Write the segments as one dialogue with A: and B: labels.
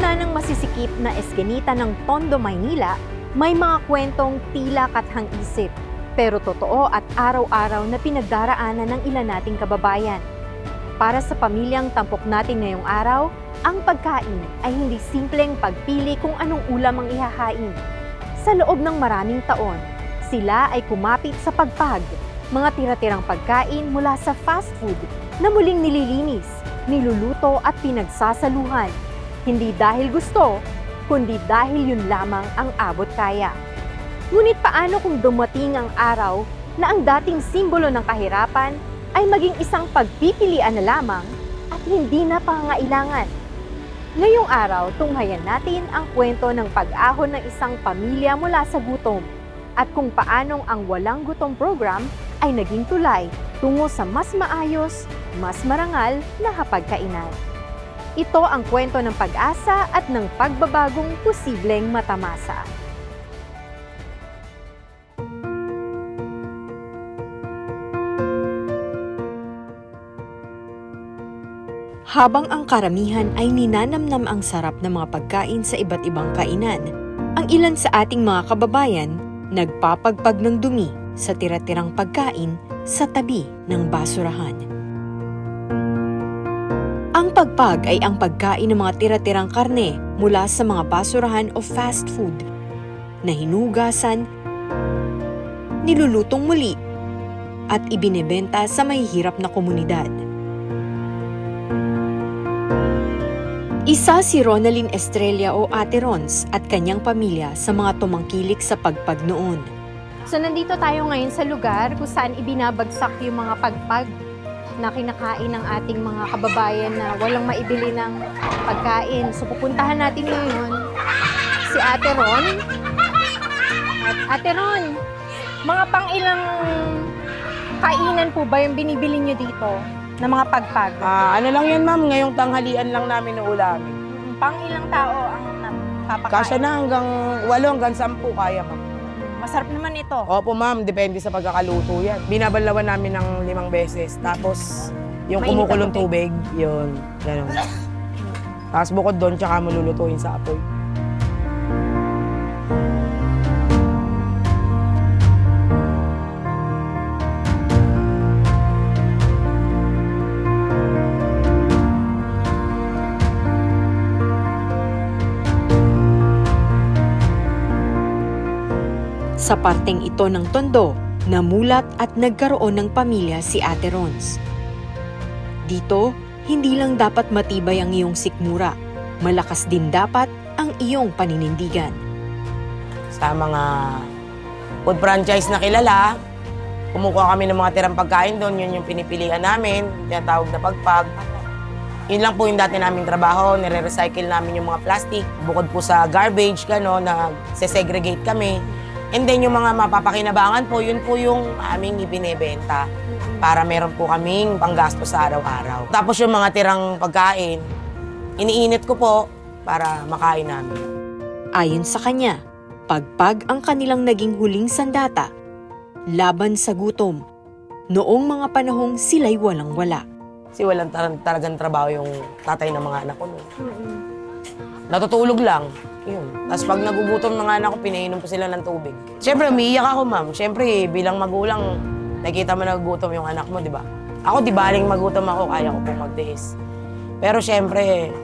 A: gitna ng masisikip na eskinita ng Tondo, Maynila, may mga kwentong tila kathang-isip, pero totoo at araw-araw na pinagdaraanan ng ilan nating kababayan. Para sa pamilyang tampok natin ngayong araw, ang pagkain ay hindi simpleng pagpili kung anong ulam ang ihahain. Sa loob ng maraming taon, sila ay kumapit sa pagpag, mga tira-tirang pagkain mula sa fast food na muling nililinis, niluluto at pinagsasaluhan. Hindi dahil gusto, kundi dahil yun lamang ang abot kaya. Ngunit paano kung dumating ang araw na ang dating simbolo ng kahirapan ay maging isang pagpipilian na lamang at hindi na pangangailangan? Ngayong araw, tunghayan natin ang kwento ng pag-ahon ng isang pamilya mula sa gutom at kung paanong ang Walang Gutom program ay naging tulay tungo sa mas maayos, mas marangal na hapagkainan. Ito ang kwento ng pag-asa at ng pagbabagong posibleng matamasa. Habang ang karamihan ay ninanamnam ang sarap ng mga pagkain sa iba't ibang kainan, ang ilan sa ating mga kababayan nagpapagpag ng dumi sa tira-tirang pagkain sa tabi ng basurahan. Ang pagpag ay ang pagkain ng mga tira-tirang karne mula sa mga basurahan o fast food na hinugasan, nilulutong muli at ibinebenta sa mahihirap na komunidad. Isa si Ronaline Estrella o Ate Rons at kanyang pamilya sa mga tumangkilik sa pagpag noon. So nandito tayo ngayon sa lugar kung saan ibinabagsak yung mga pagpag na kinakain ng ating mga kababayan na walang maibili ng pagkain. So pupuntahan natin ngayon si Ate Ron. At Ate Ron, mga pang-ilang kainan po ba yung binibili nyo dito na mga pagpag?
B: Ano lang yan, ma'am, ngayong tanghalian lang namin uulamin.
A: Pang-ilang tao ang napapakain?
B: Kasya na hanggang 8 hanggang 10 kaya, ma'am.
A: Masarap naman ito.
B: Opo, ma'am, depende sa pagkakaluto yan. Binabanlawan namin ng 5 beses. Tapos, yung
A: Mainit na
B: kumukulong tubig, yun, gano'n. Tapos bukod doon, tsaka malulutuin sa apoy.
A: Sa parteng ito ng Tondo, namulat at nagkaroon ng pamilya si Ate Rons. Dito, hindi lang dapat matibay ang iyong sikmura, malakas din dapat ang iyong paninindigan.
B: Sa mga food franchise na kilala, kumukuha kami ng mga tirang pagkain doon, yun yung pinipilian namin, tinatawag na pagpag. Yun lang po yung dati naming trabaho, nire-recycle namin yung mga plastic. Bukod po sa garbage, gano'n, nag-segregate kami. And then yung mga mapapakinabangan po, yun po yung aming ibinebenta para meron po kaming panggasto sa araw-araw. Tapos yung mga tirang pagkain, iniinit ko po para makain namin.
A: Ayon sa kanya, pagpag ang kanilang naging huling sandata, laban sa gutom, noong mga panahong sila'y walang-wala.
B: Kasi walang talagang trabaho yung tatay ng mga anak ko noon. Natutulog lang. Yun. Tapos pag nagugutom mga anak ko, pinainom ko sila ng tubig. Siyempre, umiiyak ako, ma'am. Siyempre, bilang magulang, nakikita mo nagugutom yung anak mo, di ba? Ako, di baling magutom ako, kaya ko pong magtiis. Pero siyempre,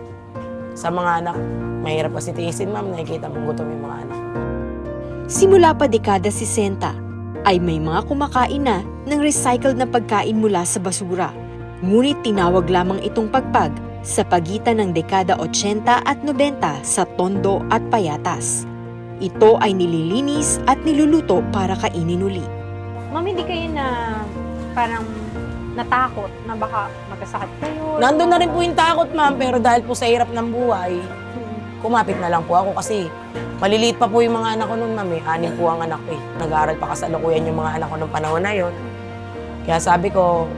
B: sa mga anak, mahirap kasi tiisin, ma'am. Nakikita mo gutom yung mga anak.
A: Simula pa dekada 60, ay may mga kumakain na ng recycled na pagkain mula sa basura. Ngunit tinawag lamang itong pagpag sa pagitan ng dekada 80 at 90 sa Tondo at Payatas. Ito ay nililinis at niluluto para kainin uli. Ma'am, hindi kayo na parang natakot na baka magkasakit kayo?
B: Nandun na rin po yung takot, ma'am, pero dahil po sa hirap ng buhay, kumapit na lang po ako kasi maliliit pa po yung mga anak ko noon, ma'am. 6 po ang anak ko eh. Nag-aaral pa kasalukuyan yung mga anak ko noong panahon na yon. Kaya sabi ko,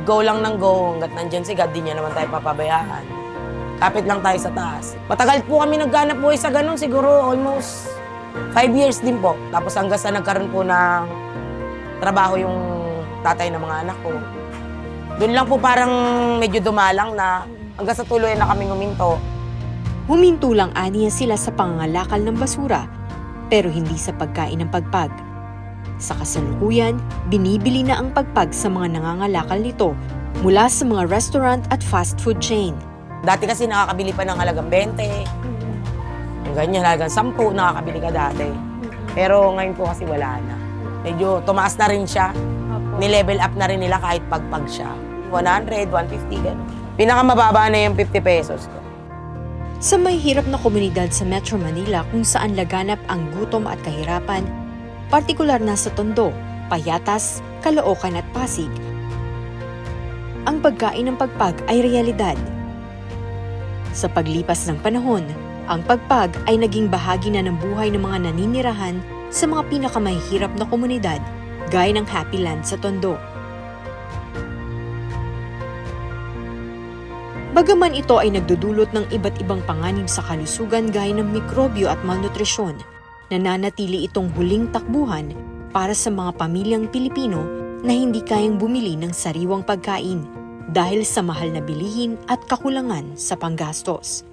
B: go lang ng go, hanggat nandyan si God, di niya naman tayo papabayaan. Kapit lang tayo sa taas. Matagal po kami nagganap buhay sa ganun, siguro almost 5 years din po. Tapos hanggang sa nagkaroon po ng trabaho yung tatay ng mga anak ko. Doon lang po parang medyo dumalang na hanggang sa tuloy na kaming huminto.
A: Huminto lang aniya sila sa pangangalakal ng basura, pero hindi sa pagkain ng pagpag. Sa kasalukuyan, binibili na ang pagpag sa mga nangangalakal nito mula sa mga restaurant at fast food chain.
B: Dati kasi nakakabili pa ng halagang 20, yung ganyan, halagang 10, nakakabili ka dati. Pero ngayon po kasi wala na. Medyo tumaas na rin siya. Ni-level up na rin nila kahit pagpag siya. 100, 150, gano'n. Pinakamababa na yung 50 pesos ko.
A: Sa may hirap na komunidad sa Metro Manila kung saan laganap ang gutom at kahirapan, partikular na sa Tondo, Payatas, Caloocan at Pasig, ang pagkain ng pagpag ay realidad. Sa paglipas ng panahon, ang pagpag ay naging bahagi na ng buhay ng mga naninirahan sa mga pinakamahihirap na komunidad gaya ng Happy Land sa Tondo. Bagaman ito ay nagdudulot ng iba't ibang panganib sa kalusugan gaya ng mikrobyo at malnutrisyon, nananatili itong huling takbuhan para sa mga pamilyang Pilipino na hindi kayang bumili ng sariwang pagkain dahil sa mahal na bilihin at kakulangan sa panggastos.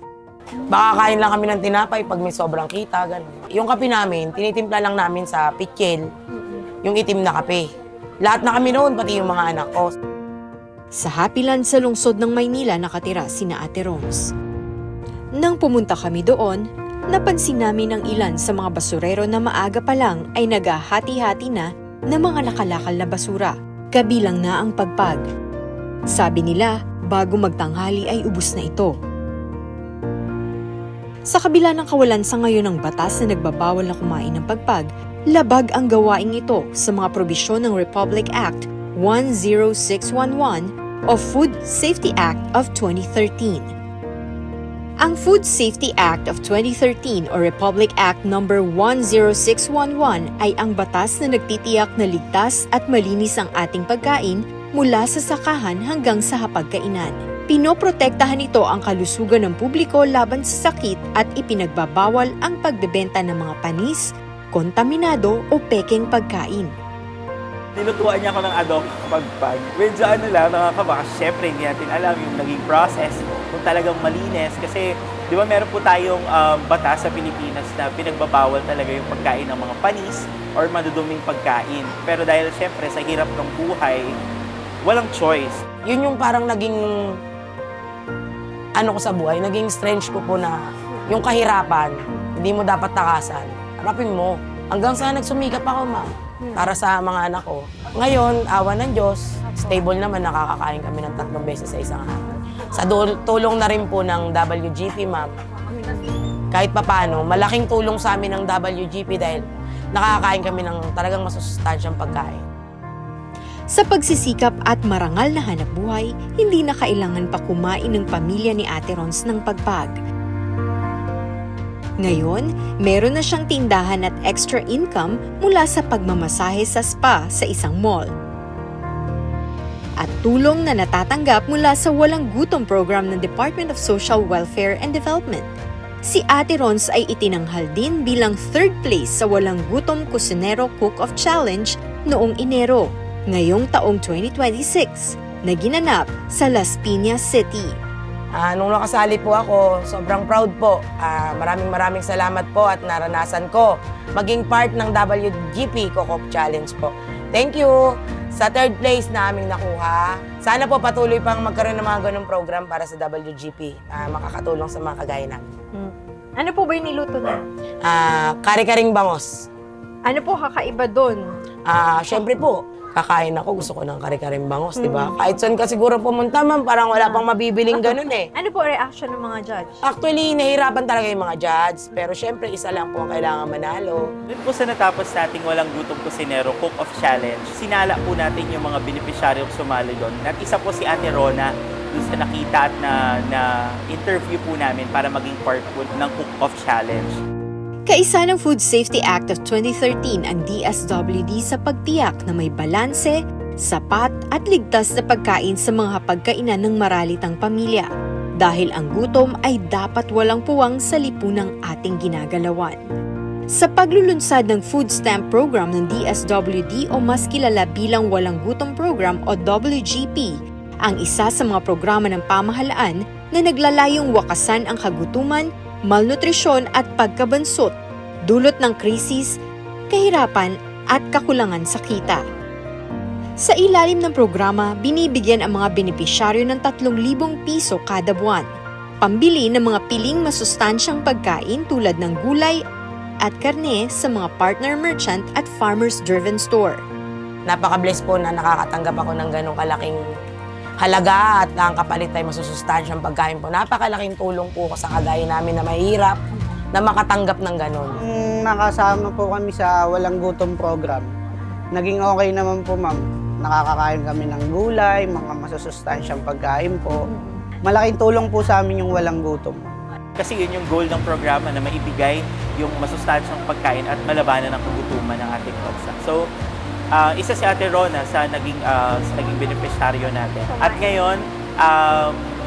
B: Baka kain lang kami ng tinapay pag may sobrang kita, gano'n. Yung kape namin, tinitimpla lang namin sa pitchel, yung itim na kape. Lahat na kami noon, pati yung mga anak ko.
A: Sa Happy Land sa lungsod ng Maynila nakatira sina Ate Rons. Nang pumunta kami doon, napansin namin ang ilan sa mga basurero na maaga pa lang ay naghahati-hati na ng mga nakalakal na basura, kabilang na ang pagpag. Sabi nila, bago magtanghali ay ubos na ito. Sa kabila ng kawalan sa ngayon ng batas na nagbabawal na kumain ng pagpag, labag ang gawaing ito sa mga probisyon ng Republic Act 10611 o Food Safety Act of 2013. Ang Food Safety Act of 2013 o Republic Act No. 10611 ay ang batas na nagtitiyak na ligtas at malinis ang ating pagkain mula sa sakahan hanggang sa hapagkainan. Pinoprotektahan ito ang kalusugan ng publiko laban sa sakit at ipinagbabawal ang pagbebenta ng mga panis, kontaminado o pekeng pagkain.
C: Nilutuan niya ako ng adobong pagpag. Medyo lang, nakakaba. Siyempre, hindi natin alam yung naging process kung talagang malinis. Kasi, di ba meron po tayong batas sa Pilipinas na pinagbabawal talaga yung pagkain ng mga panis or maduduming pagkain. Pero dahil siyempre, sa hirap ng buhay, walang choice.
B: Yun yung parang naging, ano ko sa buhay, naging strength ko po na yung kahirapan, hindi mo dapat takasan. Harapin mo. Hanggang sa nagsumikap ako, ma'am, para sa mga anak ko. Ngayon, awa ng Diyos, stable naman, nakakakain kami ng 3 beses sa isang araw. Sa tulong na rin po ng WGP, ma'am, kahit papano, malaking tulong sa amin ng WGP dahil nakakakain kami ng talagang masusustansyang pagkain.
A: Sa pagsisikap at marangal na hanap buhay, hindi na kailangan pa kumain ng pamilya ni Ate Rons ng pagpag. Ngayon, meron na siyang tindahan at extra income mula sa pagmamasahe sa spa sa isang mall. At tulong na natatanggap mula sa Walang Gutom program ng Department of Social Welfare and Development. Si Ate Rons ay itinanghal din bilang 3rd place sa Walang Gutom Kusinero Cook-Off Challenge noong Enero, ngayong taong 2026, na ginanap sa Las Piñas City.
B: Nung nakasali po ako, sobrang proud po. Maraming salamat po at naranasan ko maging part ng WGP Cook-Off Challenge po. Thank you sa 3rd place na aming nakuha. Sana po patuloy pang magkaroon ng mga ganong program para sa WGP. Makakatulong sa mga kagaya namin.
A: Ano po ba yung niluto na?
B: Kare-karing bangos.
A: Ano po kakaiba doon?
B: Siyempre po, kakain ako, gusto ko ng kare-karing bangos, di ba? Kahit saan ka siguro pumunta, ma'am, parang wala pang mabibiling ganun eh.
A: Ano po reaction ng mga judge?
B: Actually, nahihirapan talaga yung mga judge, pero syempre, isa lang po ang kailangan manalo.
C: Doon po sa natapos nating Walang Gutom Kusinero Cook-Off Challenge, sinala po natin yung mga benepisyaryong sumali doon. At isa po si Ate Rona, doon sa nakita at na interview po namin para maging part po ng Cook-Off Challenge.
A: Kaisa ng Food Safety Act of 2013 ang DSWD sa pagtiyak na may balanse, sapat at ligtas na pagkain sa mga hapagkainan ng maralitang pamilya dahil ang gutom ay dapat walang puwang sa lipunang ating ginagalawan. Sa paglulunsad ng Food Stamp Program ng DSWD o mas kilala bilang Walang Gutom Program o WGP, ang isa sa mga programa ng pamahalaan na naglalayong wakasan ang kagutuman malnutrisyon at pagkabansot, dulot ng krisis, kahirapan at kakulangan sa kita. Sa ilalim ng programa, binibigyan ang mga benepisyaryo ng 3,000 piso kada buwan, pambili ng mga piling masustansyang pagkain tulad ng gulay at karne sa mga partner merchant at farmers-driven store.
B: Napaka-bless po na nakakatanggap ako ng ganong kalaking halaga at ang kapalit ay masusustansyang pagkain po. Napakalaking tulong po sa kagaya namin na mahirap na makatanggap ng ganon.
D: Nakasama po kami sa Walang Gutom program. Naging okay naman po, ma'am. Nakakakain kami ng gulay, mga masusustansyang pagkain po. Malaking tulong po sa amin yung Walang Gutom.
C: Kasi yun yung goal ng programa na maibigay yung masustansyang pagkain at malabanan ng kagutuman ng ating bansa. So, isa si Ate Rona sa naging beneficiaryo natin. At ngayon,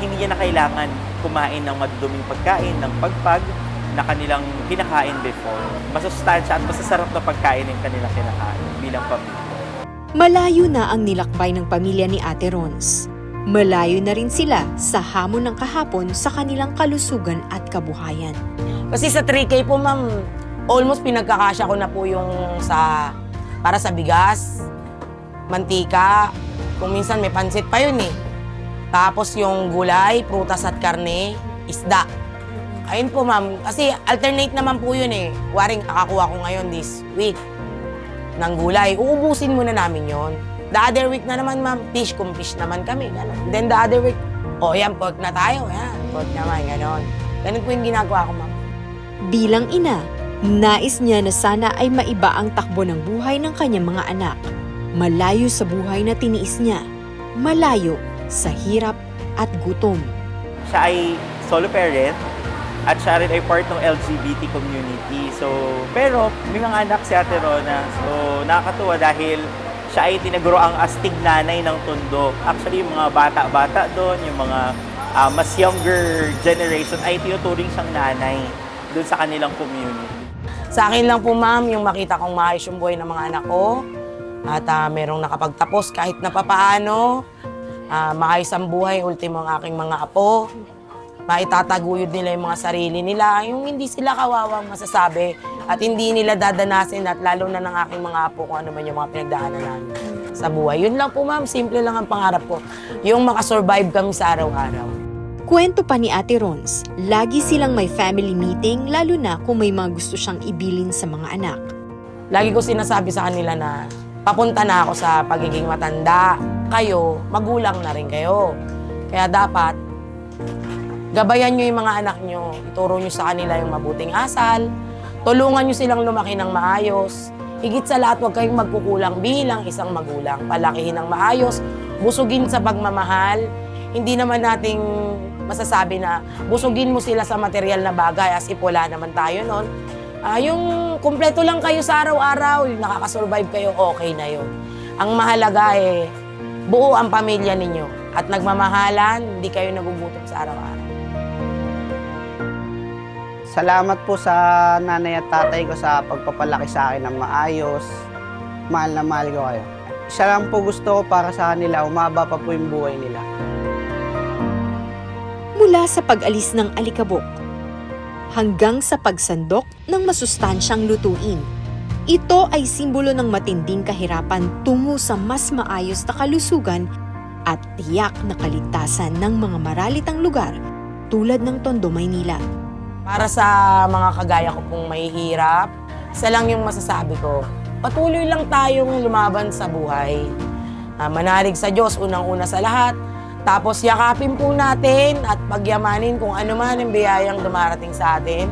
C: hindi niya na kailangan kumain ng maduduming pagkain, ng pagpag na kanilang kinakain before. Masustansya at masasarap na pagkain yung kanilang kinakain bilang pamilya.
A: Malayo na ang nilakbay ng pamilya ni Ate Rons. Malayo na rin sila sa hamon ng kahapon sa kanilang kalusugan at kabuhayan.
B: Kasi sa 3K po, ma'am, almost pinagkakasya ko na po yung para sa bigas, mantika, kung minsan may pansit pa yun eh. Tapos yung gulay, prutas at karne, isda. Ayun po, ma'am, kasi alternate naman po yun eh. Waring kakakuha ko ngayon this week ng gulay. Uubusin muna namin yon. The other week na naman, ma'am, fish kung fish naman kami. Ganon. Then the other week, yan, pork na tayo. Yan, pork naman, ganon. Ganun po yung ginagawa ko, ma'am.
A: Bilang ina, nais niya na sana ay maiba ang takbo ng buhay ng kanyang mga anak. Malayo sa buhay na tiniis niya. Malayo sa hirap at gutom.
C: Siya ay solo parent at siya rin ay part ng LGBT community. So, pero may mga anak si Ate Rona. So, nakakatuwa dahil siya ay tinaguro ang astig nanay ng Tondo. Actually, yung mga bata-bata doon, yung mga mas younger generation ay tinuturing siyang nanay doon sa kanilang community.
B: Sa akin lang po, ma'am, yung makita kong maayos yung buhay ng mga anak ko at merong nakapagtapos kahit na papaano, maayos ang buhay, ultimo ang aking mga apo, maitataguyod nila yung mga sarili nila, yung hindi sila kawawang masasabi at hindi nila dadanasin at lalo na ng aking mga apo kung ano man yung mga pinagdaanan namin sa buhay. Yun lang po, ma'am, simple lang ang pangarap ko, yung makasurvive kami sa araw-araw.
A: Kwento pa ni Ate Rons, lagi silang may family meeting lalo na kung may mga gusto siyang ibilin sa mga anak.
B: Lagi ko sinasabi sa kanila na papunta na ako sa pagiging matanda. Kayo, magulang na rin kayo. Kaya dapat, gabayan nyo yung mga anak nyo. Ituro nyo sa kanila yung mabuting asal. Tulungan nyo silang lumaki ng maayos. Higit sa lahat, huwag kayong magkukulang bilang isang magulang. Palakihin ng maayos, busugin sa pagmamahal. Hindi naman nating masasabi na busugin mo sila sa material na bagay as if wala naman tayo nun. Yung kumpleto lang kayo sa araw-araw, yung nakakasurvive kayo, okay na yun. Ang mahalaga buo ang pamilya ninyo at nagmamahalan, hindi kayo nagugutom sa araw-araw.
D: Salamat po sa nanay at tatay ko sa pagpapalaki sa akin ng maayos. Mahal na mahal ko kayo. Isa lang po gusto ko para sa kanila, umaba pa po yung buhay nila.
A: Mula sa pag-alis ng alikabok hanggang sa pagsandok ng masustansyang lutuin. Ito ay simbolo ng matinding kahirapan tungo sa mas maayos na kalusugan at tiyak na kaligtasan ng mga maralitang lugar tulad ng Tondo, Maynila.
B: Para sa mga kagaya ko pong mahihirap, isa lang yung masasabi ko, patuloy lang tayong lumaban sa buhay. Manalig sa Diyos, unang-una sa lahat. Tapos yakapin po natin at pagyamanin kung ano man ang biyayang dumarating sa atin.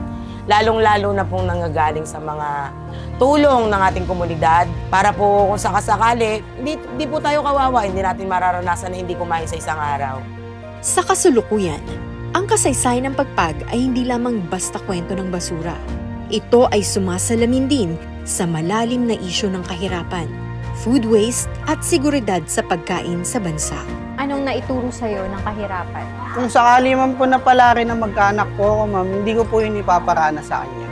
B: Lalong-lalo na pong nanggagaling sa mga tulong ng ating komunidad. Para po kung sakasakali, hindi po tayo kawawa, hindi natin mararanasan na hindi kumain sa isang araw.
A: Sa kasulukuyan, ang kasaysayan ng pagpag ay hindi lamang basta kwento ng basura. Ito ay sumasalamin din sa malalim na isyu ng kahirapan, food waste at seguridad sa pagkain sa bansa.
E: Anong naituro sa'yo ng kahirapan?
D: Kung sakali man po na pala rin na magkaanak po ako, ma'am, hindi ko po yun ipaparana sa kanya.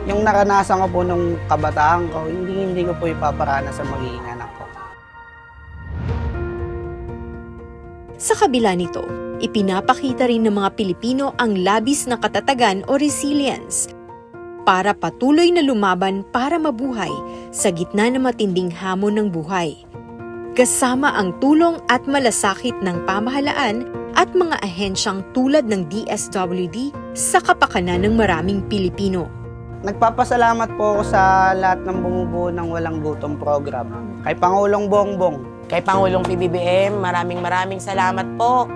D: Yung naranasan ko po nung kabataan ko, hindi ko po ipaparana sa magiging anak ko.
A: Sa kabila nito, ipinapakita rin ng mga Pilipino ang labis na katatagan o resilience para patuloy na lumaban para mabuhay sa gitna ng matinding hamon ng buhay. Kasama ang tulong at malasakit ng pamahalaan at mga ahensyang tulad ng DSWD sa kapakanan ng maraming Pilipino.
D: Nagpapasalamat po ako sa lahat ng bumubuo ng Walang Gutom program. Kay Pangulong Bongbong,
B: Kay Pangulong PBBM, maraming salamat po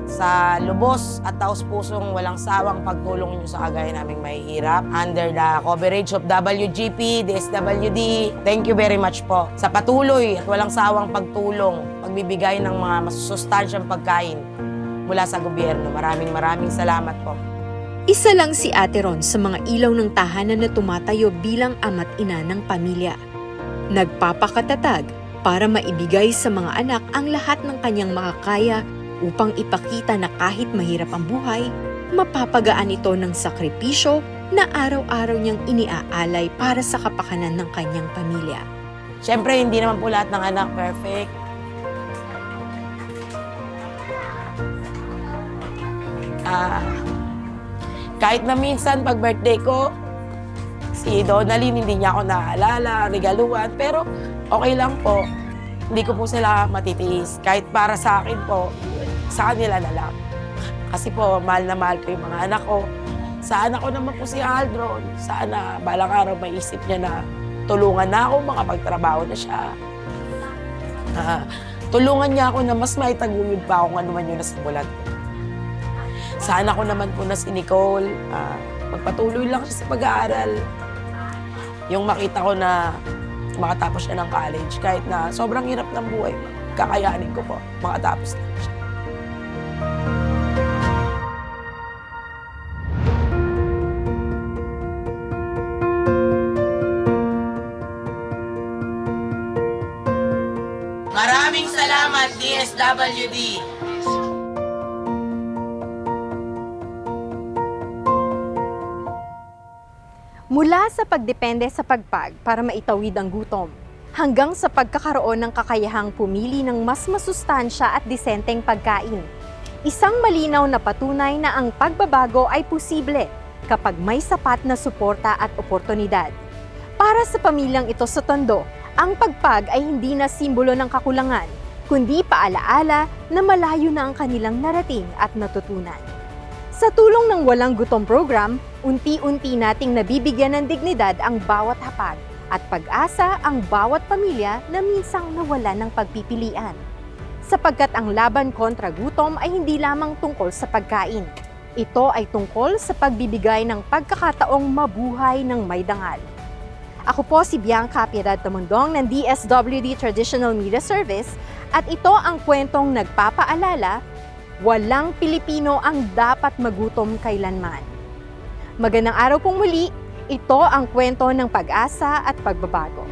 B: sa lubos at taos-pusong walang sawang pagtulong nyo sa kagaya naming mahihirap under the coverage of WGP, DSWD. Thank you very much po sa patuloy at walang sawang pagtulong, pagbibigay ng mga masusustansyang pagkain mula sa gobyerno. Maraming salamat po.
A: Isa lang si Ate Ron sa mga ilaw ng tahanan na tumatayo bilang ama't ina ng pamilya. Nagpapakatatag para maibigay sa mga anak ang lahat ng kanyang makakaya upang ipakita na kahit mahirap ang buhay, mapapagaan ito ng sakripisyo na araw-araw niyang iniaalay para sa kapakanan ng kanyang pamilya.
B: Siyempre, hindi naman po lahat ng anak perfect. Kahit na minsan pag birthday ko, si Donalyn hindi niya ako naaalala, regaluan, pero okay lang po. Hindi ko po sila matitiis. Kahit para sa akin po, sa kanila na lang. Kasi po, mahal na mahal ko yung mga anak ko. Sa anak ko naman po si Aldron, sana balang araw maisip niya na tulungan na ako, makapagtrabaho na siya. Tulungan niya ako na mas maitaguyod pa ako kung ano man yung nasimulan ko. Sa anak ko naman po na si Nicole, magpatuloy lang siya sa pag-aaral. Yung makita ko na makatapos siya ng college, kahit na sobrang hirap ng buhay, kakayanin ko po, makatapos lang siya. Maraming salamat, DSWD!
A: Mula sa pagdepende sa pagpag para maitawid ang gutom, hanggang sa pagkakaroon ng kakayahang pumili ng mas masustansya at disenteng pagkain. Isang malinaw na patunay na ang pagbabago ay posible kapag may sapat na suporta at oportunidad. Para sa pamilyang ito sa Tondo, ang pagpag ay hindi na simbolo ng kakulangan, kundi paalaala na malayo na ang kanilang narating at natutunan. Sa tulong ng Walang Gutom program, unti-unti nating nabibigyan ng dignidad ang bawat hapag at pag-asa ang bawat pamilya na minsang nawala ng pagpipilian. Sapagkat ang laban kontra gutom ay hindi lamang tungkol sa pagkain. Ito ay tungkol sa pagbibigay ng pagkakataong mabuhay ng may dangal. Ako po si Bianca Piedad Tamundong ng DSWD Traditional Media Service at ito ang kwentong nagpapaalala, walang Pilipino ang dapat magutom kailanman. Magandang araw pong muli, ito ang kwento ng pag-asa at pagbabago.